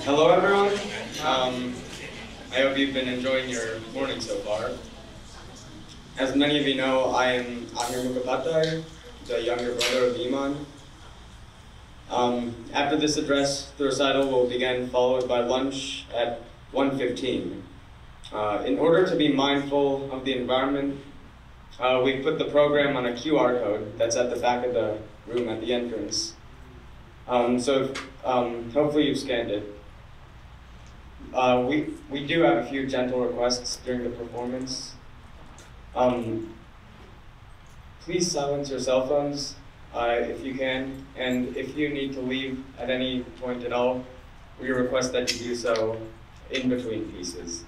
Hello everyone. I hope you've been enjoying your morning so far. As many of you know, I am Aheer Mukhopadhyay, the younger brother of Eamon. After this address, the recital will begin, followed by lunch at 1:15. In order to be mindful of the environment, we put the program on a QR code that's at the back of the room at the entrance. Hopefully you've scanned it. We do have a few gentle requests during the performance. Please silence your cell phones if you can, and if you need to leave at any point at all, we request that you do so in between pieces.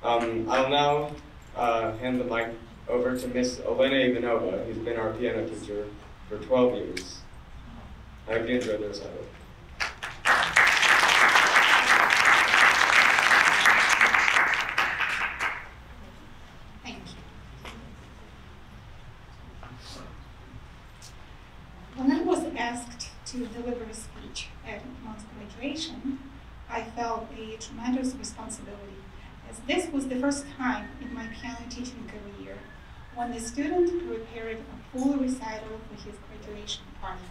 I'll now hand the mic over to Miss Elena Ivanova, who's been our piano teacher for 12 years. I hope you enjoy the recital. Thank you. When I was asked to deliver a speech at Eamon's graduation, I felt a tremendous responsibility, as this was the first time in my piano teaching career when the student prepared a full recital for his graduation party.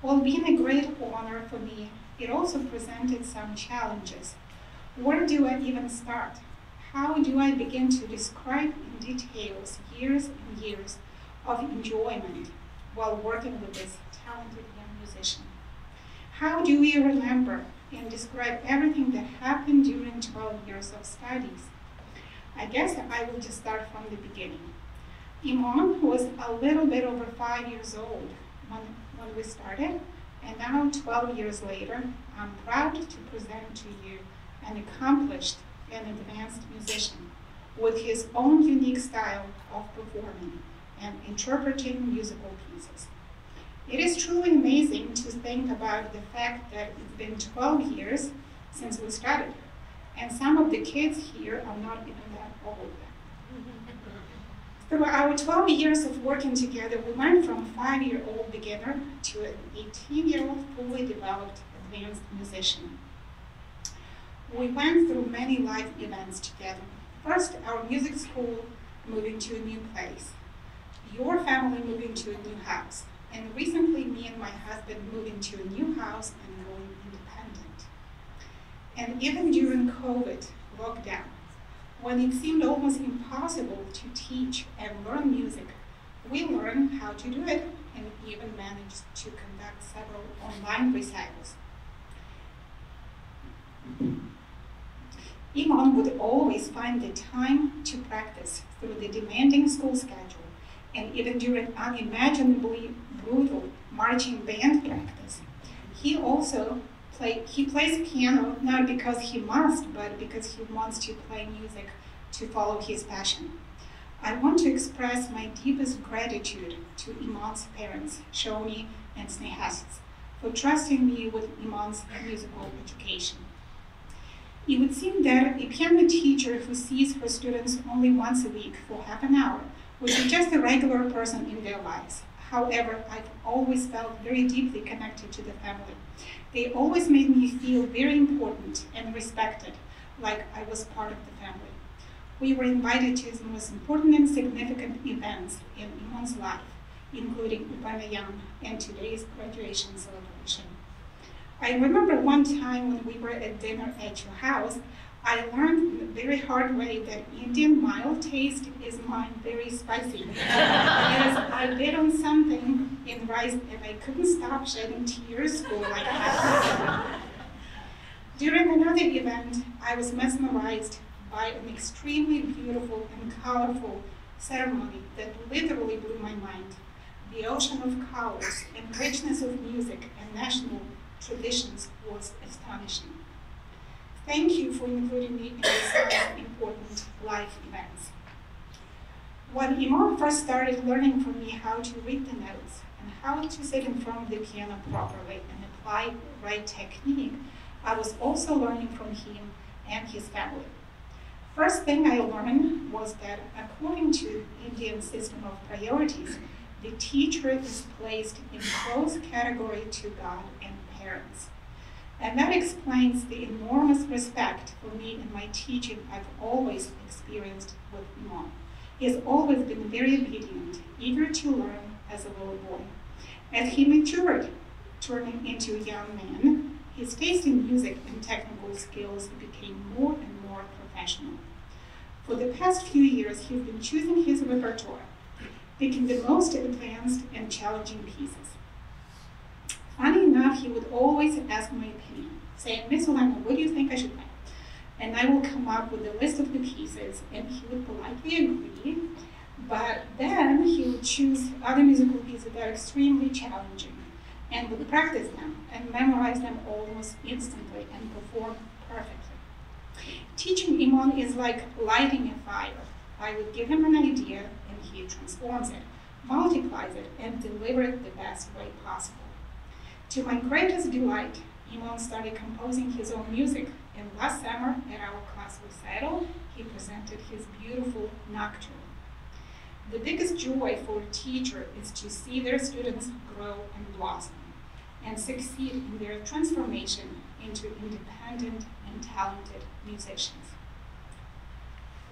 While being a great honor for me, it also presented some challenges. Where do I even start? How do I begin to describe in details years and years of enjoyment while working with this talented young musician? How do we remember and describe everything that happened during 12 years of studies? I guess I will just start from the beginning. Eamon was a little bit over 5 years old when we started, and now 12 years later, I'm proud to present to you an accomplished and advanced musician with his own unique style of performing and interpreting musical pieces. It is truly amazing to think about the fact that it's been 12 years since we started, and some of the kids here are not even that old. Through our 12 years of working together, we went from a 5-year-old beginner to an 18-year-old fully developed advanced musician. We went through many life events together. First, our music school moving to a new place, your family moving to a new house, and recently me and my husband moving to a new house and going independent. And even during COVID lockdown, when it seemed almost impossible to teach and learn music, we learned how to do it and even managed to conduct several online recitals. Eamon would always find the time to practice through the demanding school schedule, and even during unimaginably brutal marching band practice. He plays piano not because he must, but because he wants to play music to follow his passion. I want to express my deepest gratitude to Eamon's parents, Shoni and Snehas, for trusting me with Eamon's musical education. It would seem that a piano teacher who sees her students only once a week for half an hour would be just a regular person in their lives. However, I've always felt very deeply connected to the family. They always made me feel very important and respected, like I was part of the family. We were invited to the most important and significant events in Eamon's life, including Upanayam and today's graduation celebration. I remember one time when we were at dinner at your house, I learned the very hard way that Indian mild taste is mine very spicy. Because I bit on something in rice and I couldn't stop shedding tears for like a half hour. During another event, I was mesmerized by an extremely beautiful and colorful ceremony that literally blew my mind. The ocean of colors and richness of music and national traditions was astonishing. Thank you for including me in these important life events. When Eamon first started learning from me how to read the notes and how to sit in front of the piano properly and apply the right technique, I was also learning from him and his family. First thing I learned was that according to Indian system of priorities, the teacher is placed in close category to God and parents. And that explains the enormous respect for me and my teaching I've always experienced with Eamon. He has always been very obedient, eager to learn as a little boy. As he matured, turning into a young man, his taste in music and technical skills became more and more professional. For the past few years, he's been choosing his repertoire, picking the most advanced and challenging pieces. Funny enough, he would always ask my opinion, saying, "Miss Olena, what do you think I should play?" And I will come up with a list of the pieces, and he would politely agree, but then he would choose other musical pieces that are extremely challenging, and would practice them and memorize them almost instantly and perform perfectly. Teaching Eamon is like lighting a fire. I would give him an idea, and he transforms it, multiplies it, and delivers it the best way possible. To my greatest delight, Eamon started composing his own music, and last summer at our class recital, he presented his beautiful nocturne. The biggest joy for a teacher is to see their students grow and blossom and succeed in their transformation into independent and talented musicians.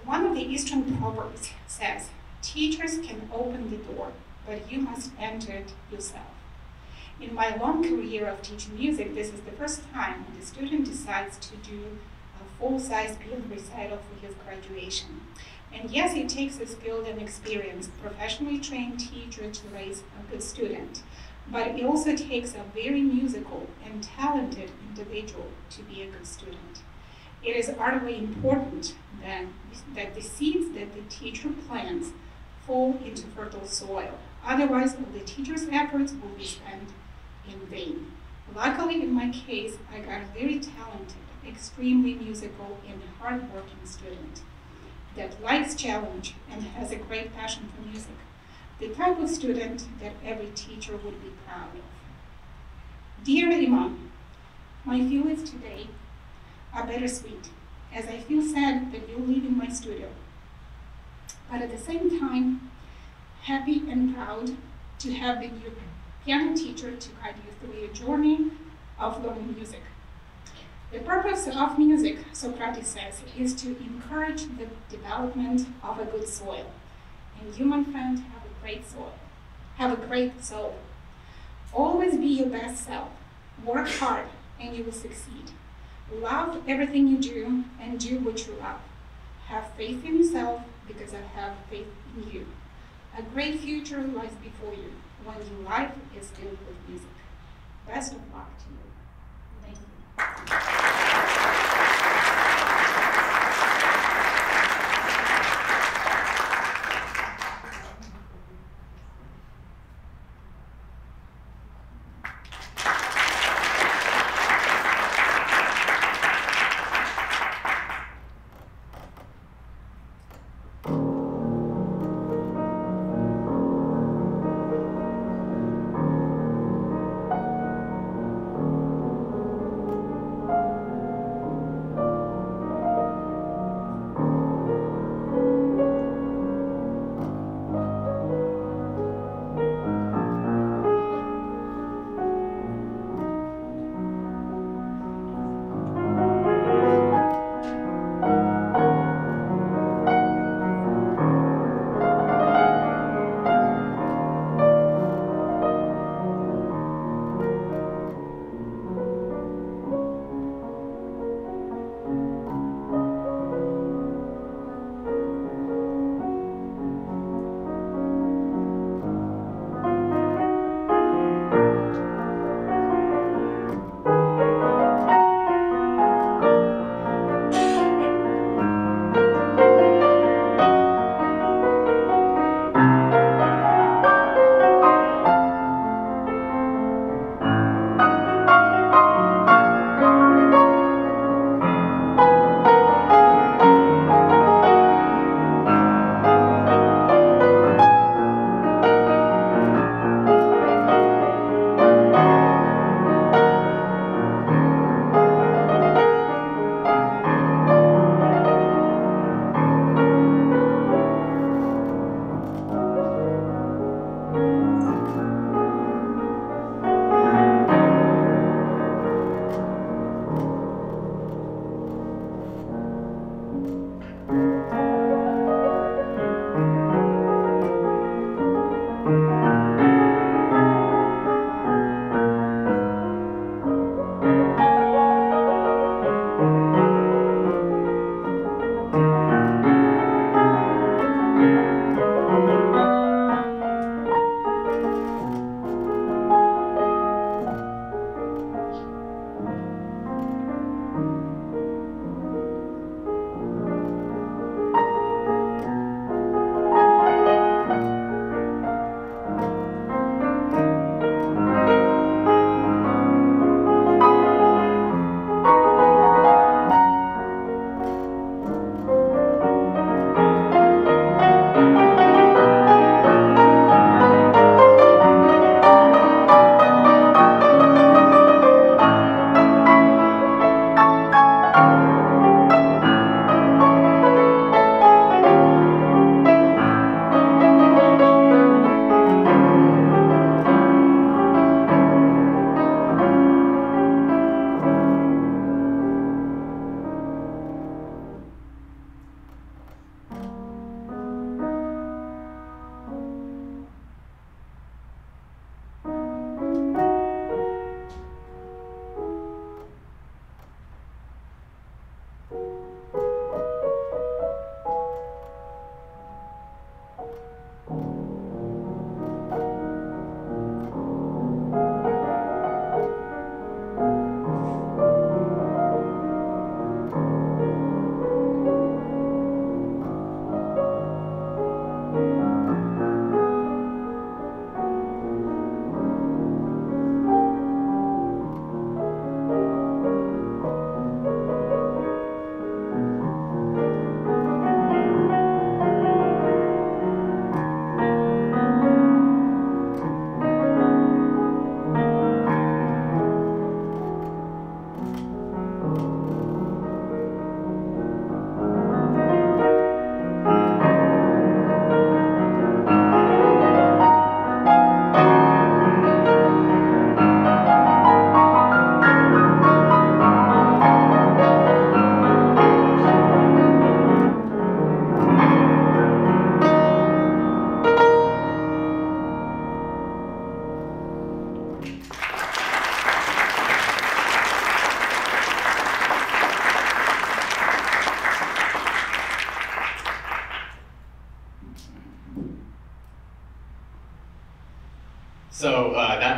One of the Eastern proverbs says, "Teachers can open the door, but you must enter it yourself." In my long career of teaching music, this is the first time when the student decides to do a full-size band recital for his graduation. And yes, it takes a skilled and experienced, professionally trained teacher to raise a good student, but it also takes a very musical and talented individual to be a good student. It is utterly important then that the seeds that the teacher plants fall into fertile soil. Otherwise, all the teacher's efforts will be spent in vain. Luckily, in my case, I got a very talented, extremely musical, and hardworking student that likes challenge and has a great passion for music. The type of student that every teacher would be proud of. Dear Eamon, my feelings today are bittersweet, as I feel sad that you're leaving my studio, but at the same time, happy and proud to have been your piano teacher to guide you through your journey of learning music. The purpose of music, Socrates says, is to encourage the development of a good soil. And you, my friend, have a great soil. Have a great soul. Always be your best self. Work hard and you will succeed. Love everything you do and do what you love. Have faith in yourself because I have faith in you. A great future lies before you when your life is filled with music. Best of luck to you. Thank you.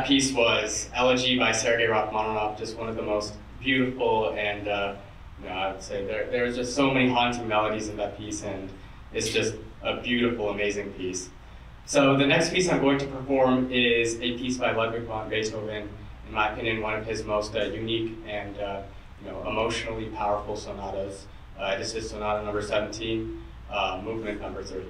that piece was Elegy by Sergei Rachmaninoff, just one of the most beautiful and I would say there's just so many haunting melodies in that piece, and it's just a beautiful, amazing piece. So the next piece I'm going to perform is a piece by Ludwig van Beethoven, in my opinion, one of his most unique and emotionally powerful sonatas. This is Sonata number 17, movement number 3.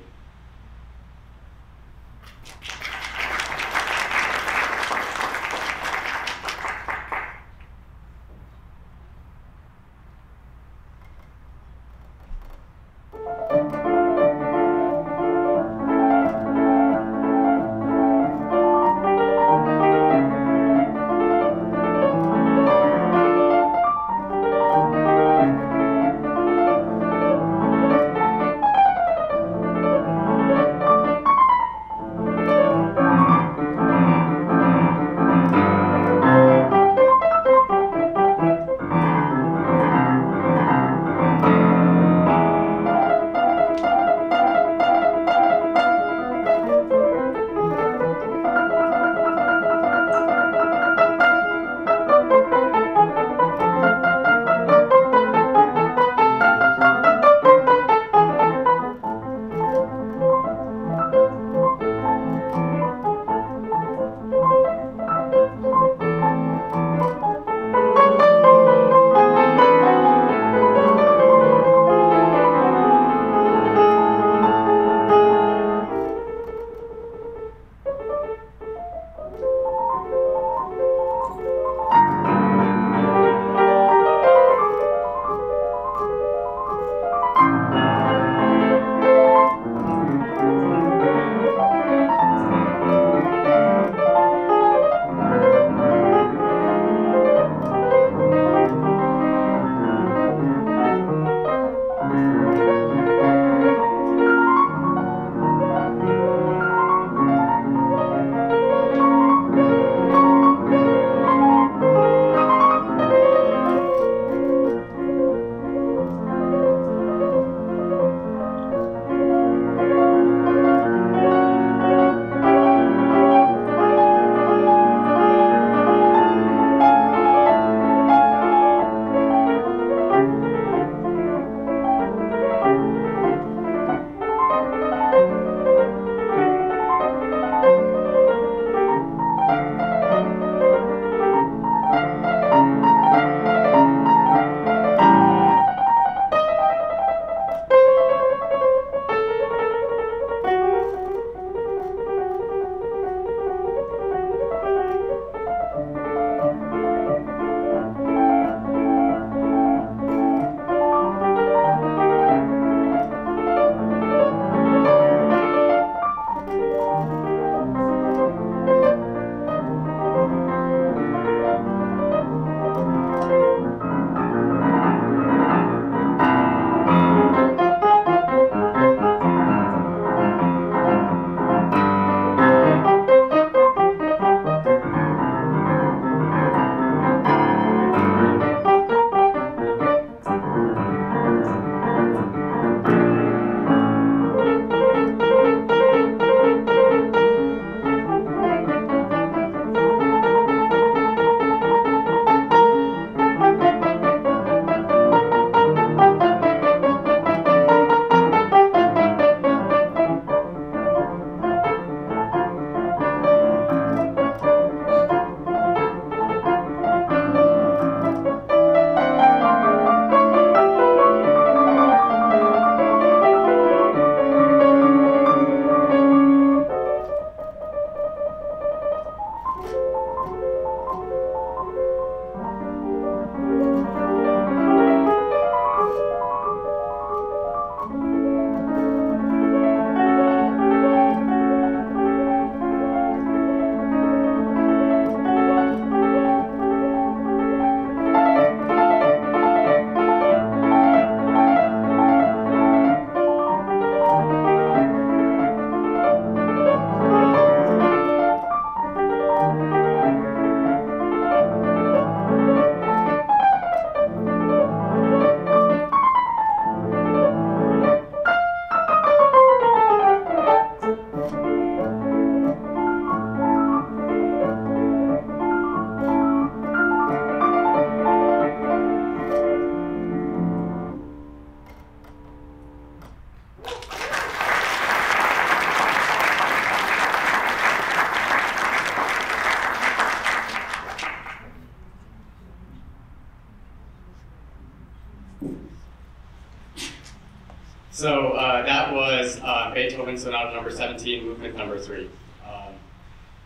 So that was Beethoven's Sonata Number 17, Movement Number 3.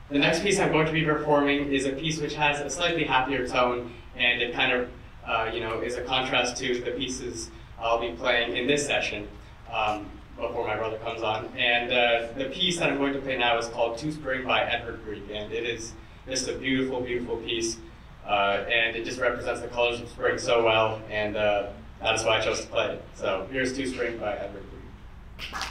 The next piece I'm going to be performing is a piece which has a slightly happier tone, and it kind of, is a contrast to the pieces I'll be playing in this session before my brother comes on. And the piece that I'm going to play now is called Two Spring by Edward Grieg, and it is just a beautiful, beautiful piece, and it just represents the colors of spring so well, and that's why I chose to play it. So here's Two Spring by Edward Grieg.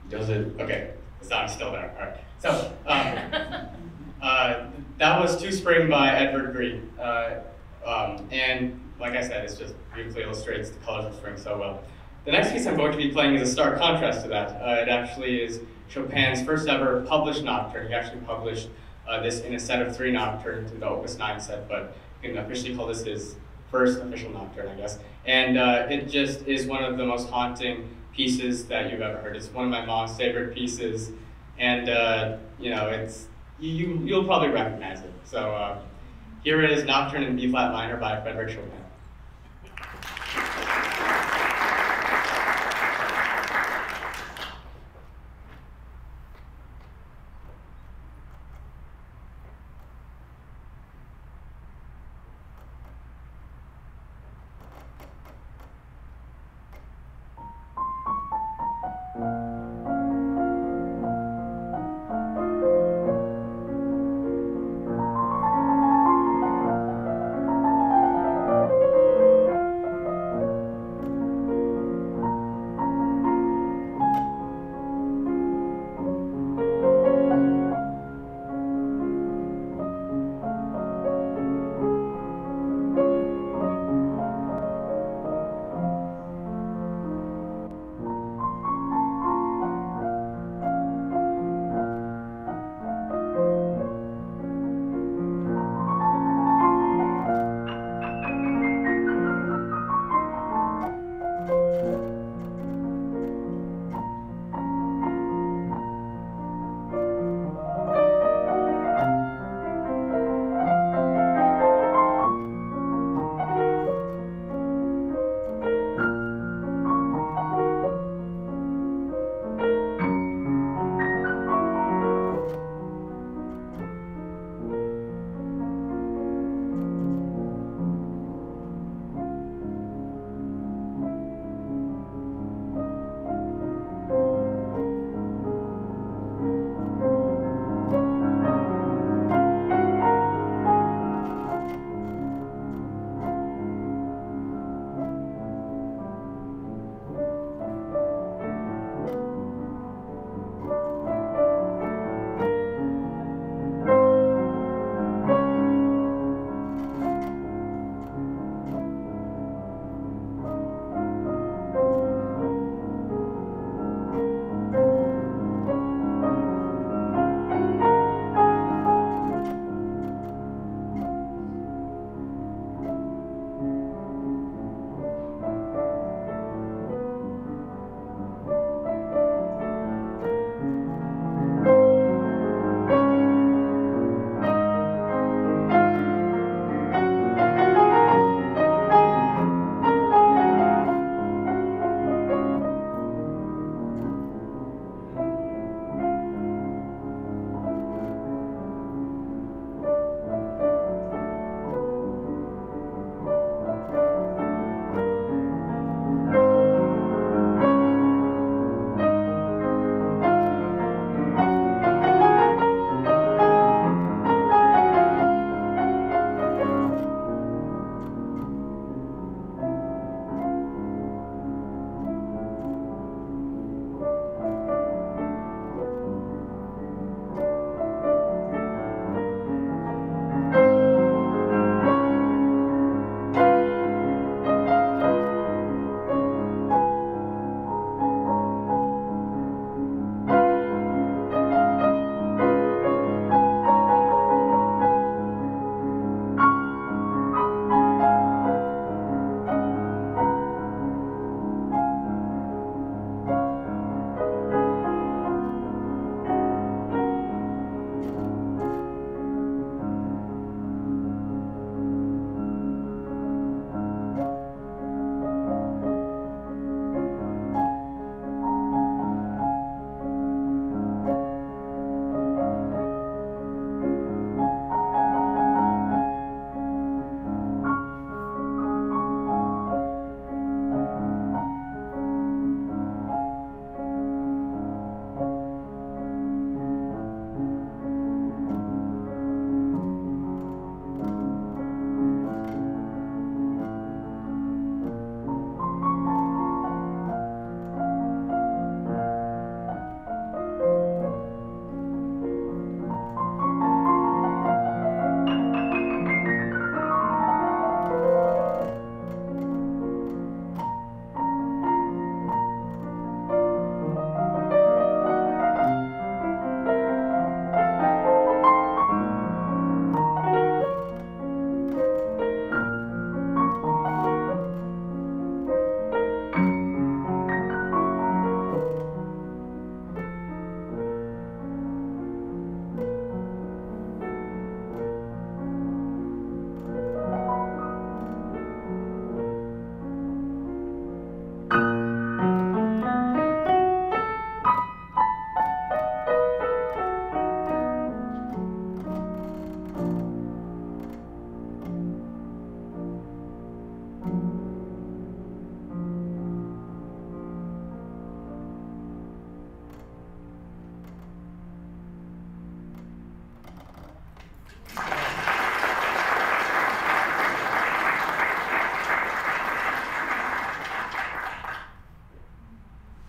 Does it? Okay, the sound's still there. All right. So that was Two Spring by Edward Grieg, and like I said, it's just beautifully illustrates the colors of spring so well. The next piece I'm going to be playing is a stark contrast to that. It actually is Chopin's first ever published nocturne. He actually published this in a set of 3 nocturnes in the Opus 9 set, but you can officially call this his first official nocturne, I guess. And it just is one of the most haunting pieces that you've ever heard. It's one of my mom's favorite pieces, and you'll probably recognize it. So here is Nocturne in B-flat minor by Frédéric Chopin.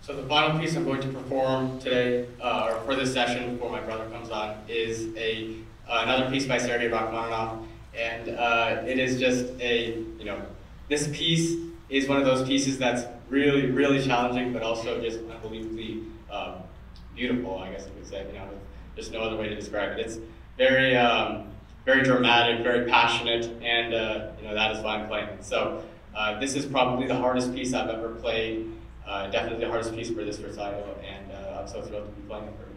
So the final piece I'm going to perform today, or for this session before my brother comes on, is another piece by Sergei Rachmaninoff. And it is just this piece is one of those pieces that's really, really challenging, but also just unbelievably beautiful, I guess you could say. There's no other way to describe it. It's very, very dramatic, very passionate, and that is why I'm playing it. So this is probably the hardest piece I've ever played. Definitely the hardest piece for this recital, and I'm so thrilled to be playing it for you.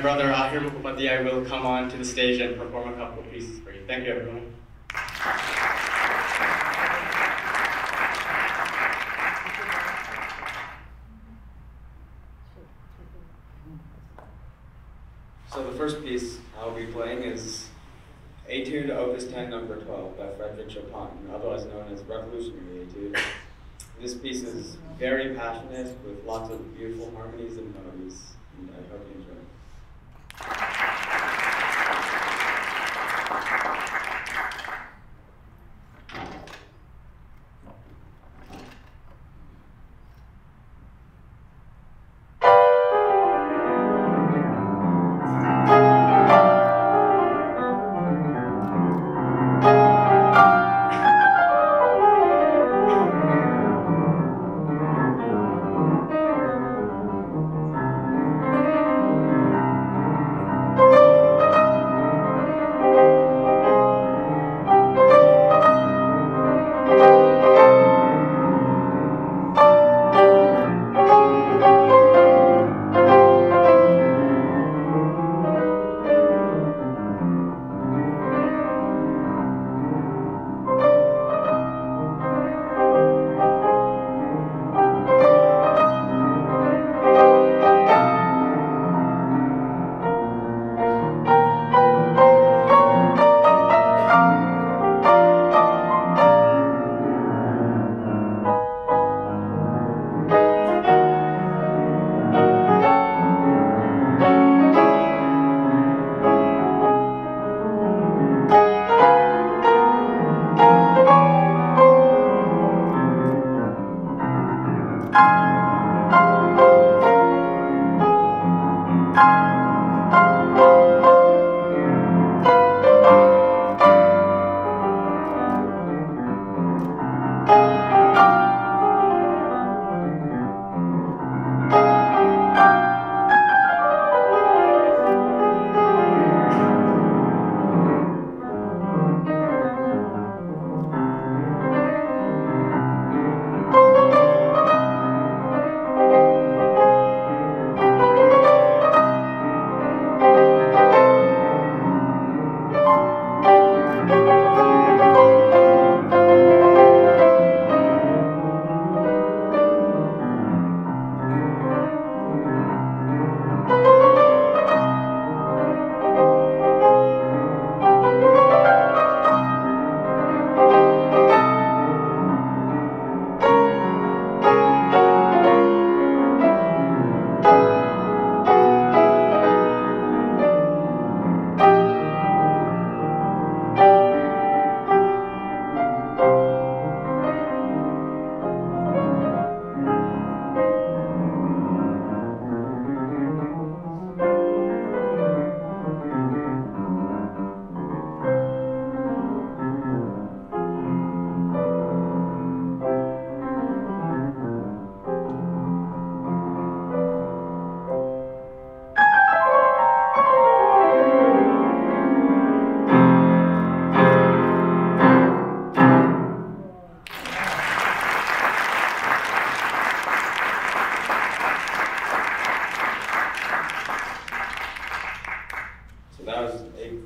brother Aheer Mukhopadhyay will come on to the stage and perform a couple of pieces for you. Thank you, everyone. So the first piece I'll be playing is Etude Opus 10 number 12 by Frédéric Chopin, otherwise known as Revolutionary Etude. This piece is very passionate with lots of beautiful harmonies and melodies, and I hope you enjoy it.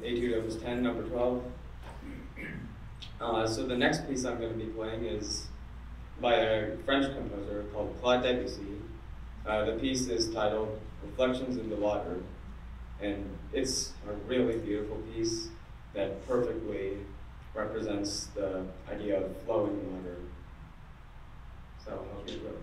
Etude Opus 10, number 12. So the next piece I'm going to be playing is by a French composer called Claude Debussy. The piece is titled Reflections in the Water, and it's a really beautiful piece that perfectly represents the idea of flowing water. So I hope you enjoy it.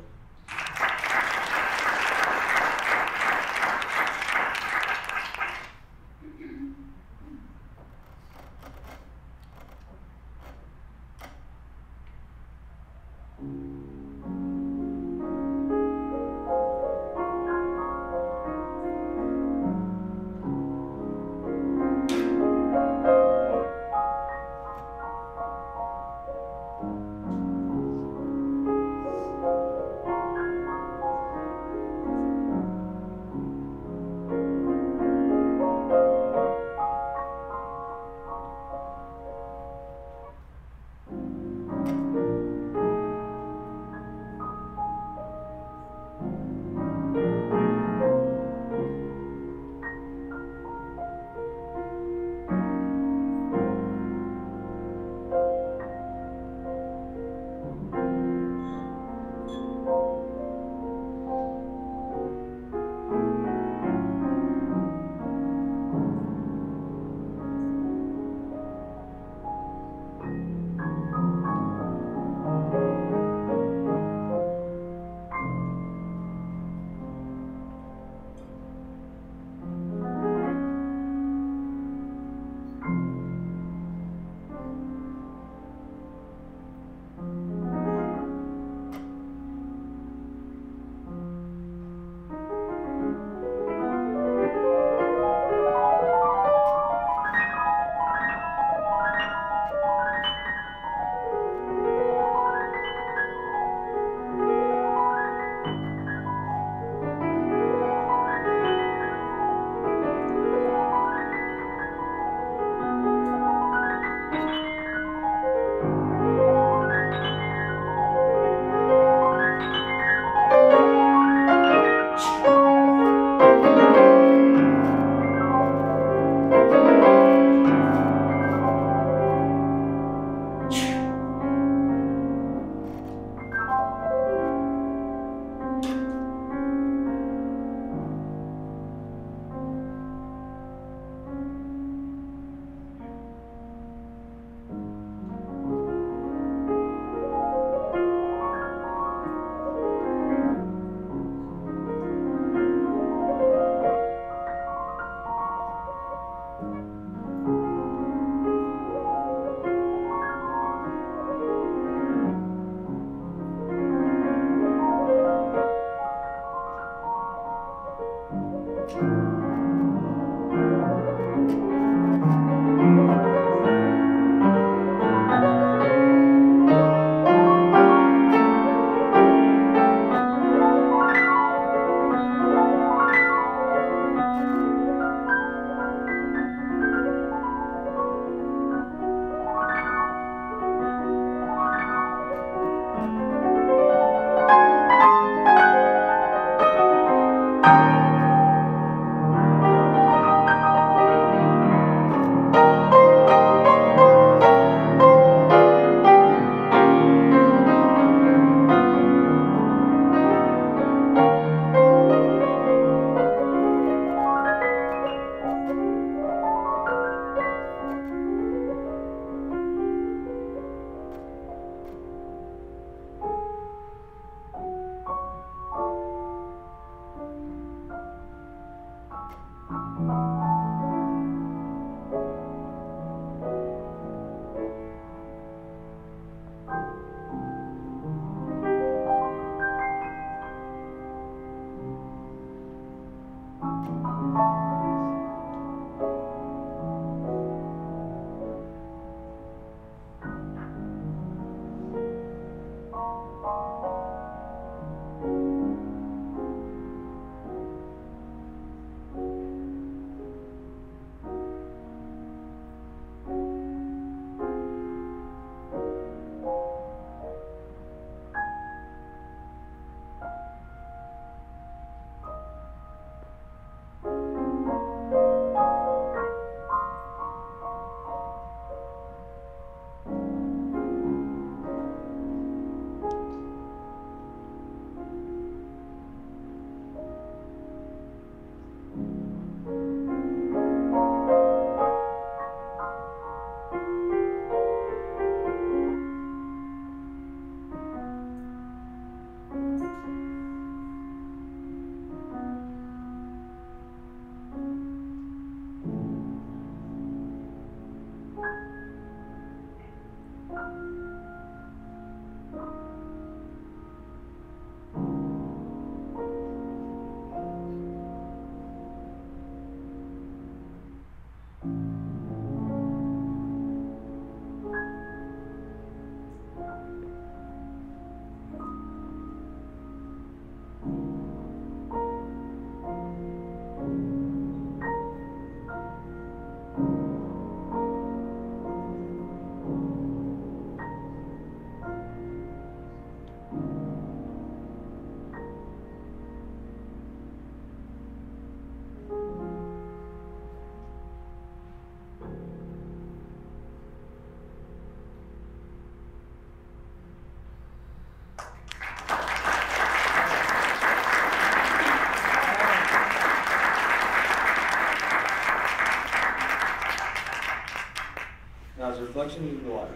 introduction into the water.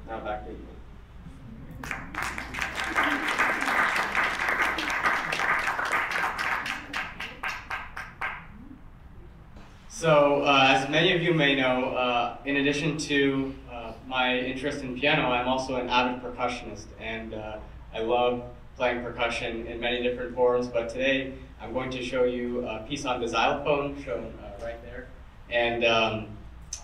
Now back to you. So, as many of you may know, in addition to my interest in piano, I'm also an avid percussionist, and I love playing percussion in many different forms, but today I'm going to show you a piece on the xylophone, shown right there. And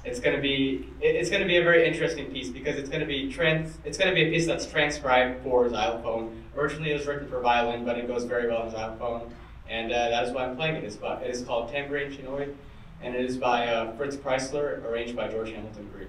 it's going to be a very interesting piece because it's going to be a piece that's transcribed for xylophone. Originally it was written for violin, but it goes very well on xylophone, and that is why I'm playing it. It is called Tambourine Chinois, and it is by Fritz Kreisler, arranged by George Hamilton Green.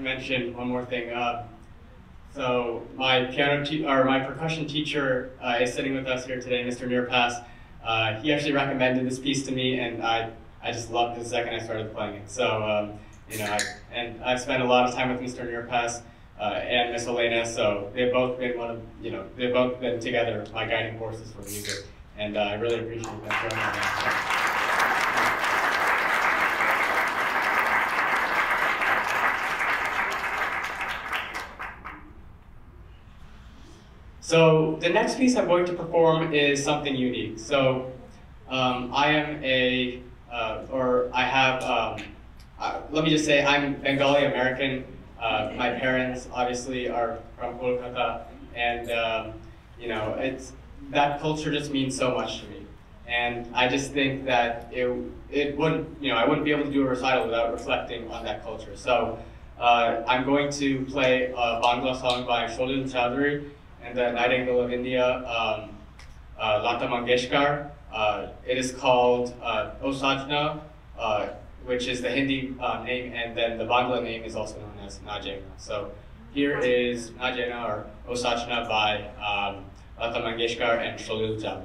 mention one more thing. So my my percussion teacher is sitting with us here today, Mr. Nirpas. He actually recommended this piece to me, and I just loved it the second I started playing it. So I've spent a lot of time with Mr. Nirpas and Miss Elena. So they've both been they've both been together my guiding forces for music, and I really appreciate that. So the next piece I'm going to perform is something unique. So I am let me just say I'm Bengali American. My parents obviously are from Kolkata, and that culture just means so much to me. And I just think that I wouldn't be able to do a recital without reflecting on that culture. So I'm going to play a Bangla song by Ritz Charles and the Nightingale of India, Lata Mangeshkar. It is called O Sajna, which is the Hindi name, and then the Bangla name is also known as Najena. So here is Najena, or O Sajna, by Lata Mangeshkar and Ritz Charles.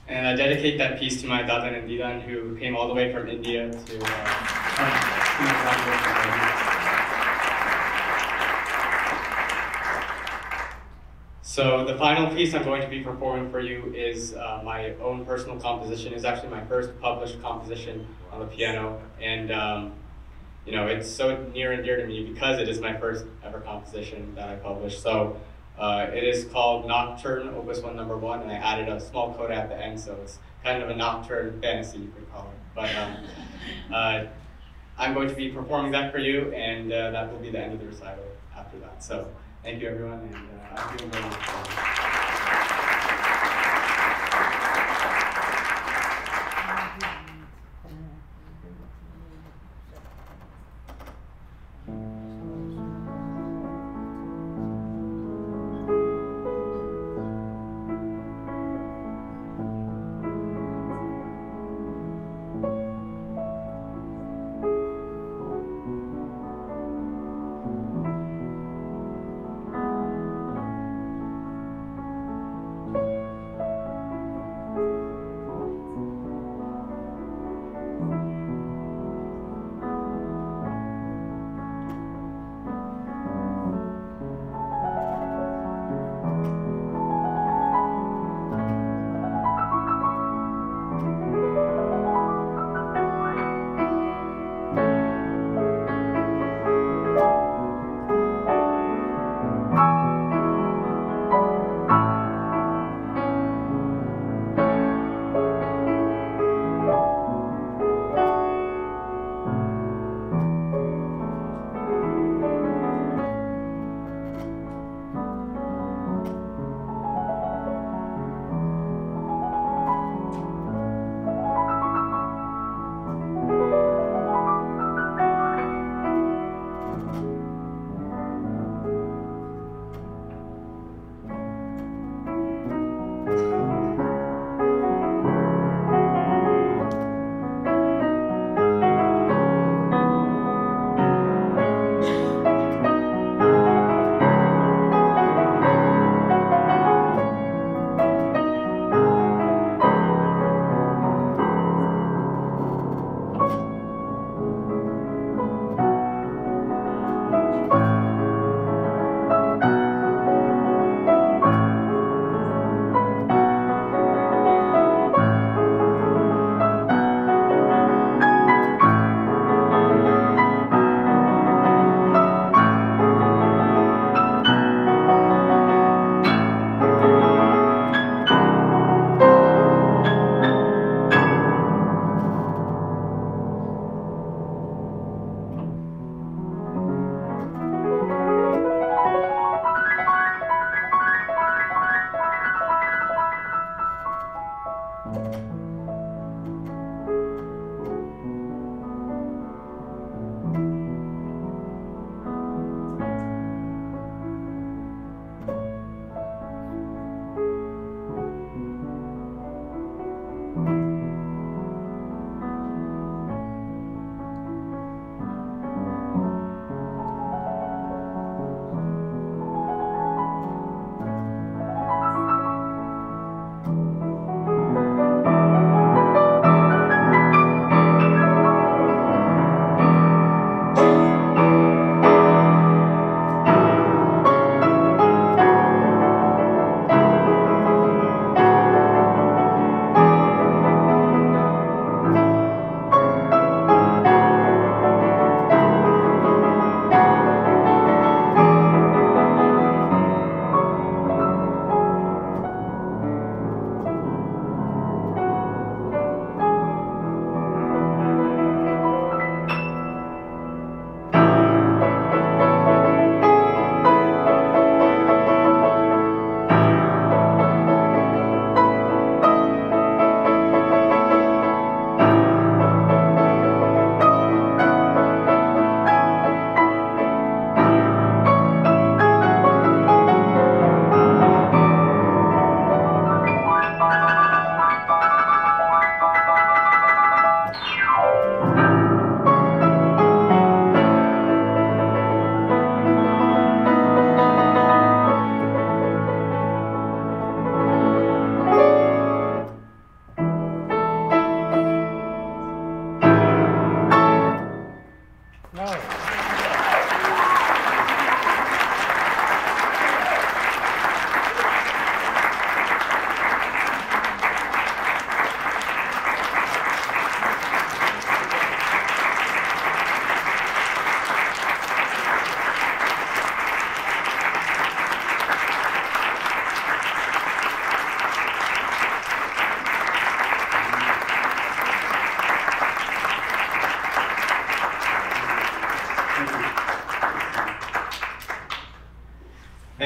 And I dedicate that piece to my Dadan and Didan, who came all the way from India to So the final piece I'm going to be performing for you is my own personal composition. It's actually my first published composition on the piano, and you know, it's so near and dear to me because it is my first ever composition that I published. So it is called Nocturne, Opus 1 Number 1, and I added a small coda at the end, so it's kind of a nocturne fantasy, you could call it. But I'm going to be performing that for you, and that will be the end of the recital after that. So thank you, everyone, and I'm feeling very much fun.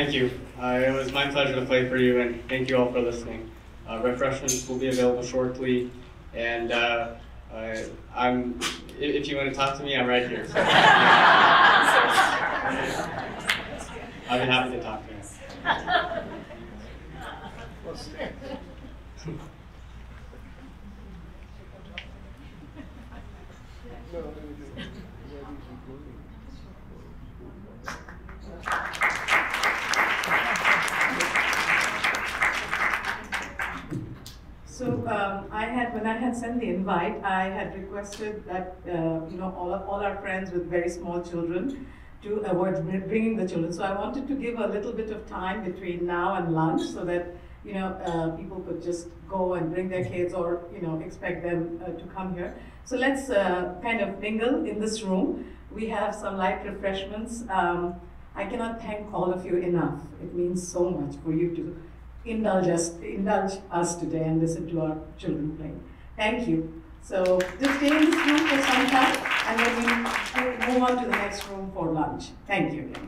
Thank you. It was my pleasure to play for you, and thank you all for listening. Refreshments will be available shortly, and if you want to talk to me, I'm right here. So. I'll be happy to talk to you. So when I had sent the invite, I had requested that all our friends with very small children to avoid bringing the children. So I wanted to give a little bit of time between now and lunch, so that people could just go and bring their kids, or expect them to come here. So let's kind of mingle in this room. We have some light refreshments. I cannot thank all of you enough. It means so much for you to indulge us today and listen to our children play. Thank you. So just stay in this room for some time, and then we move on to the next room for lunch. Thank you again.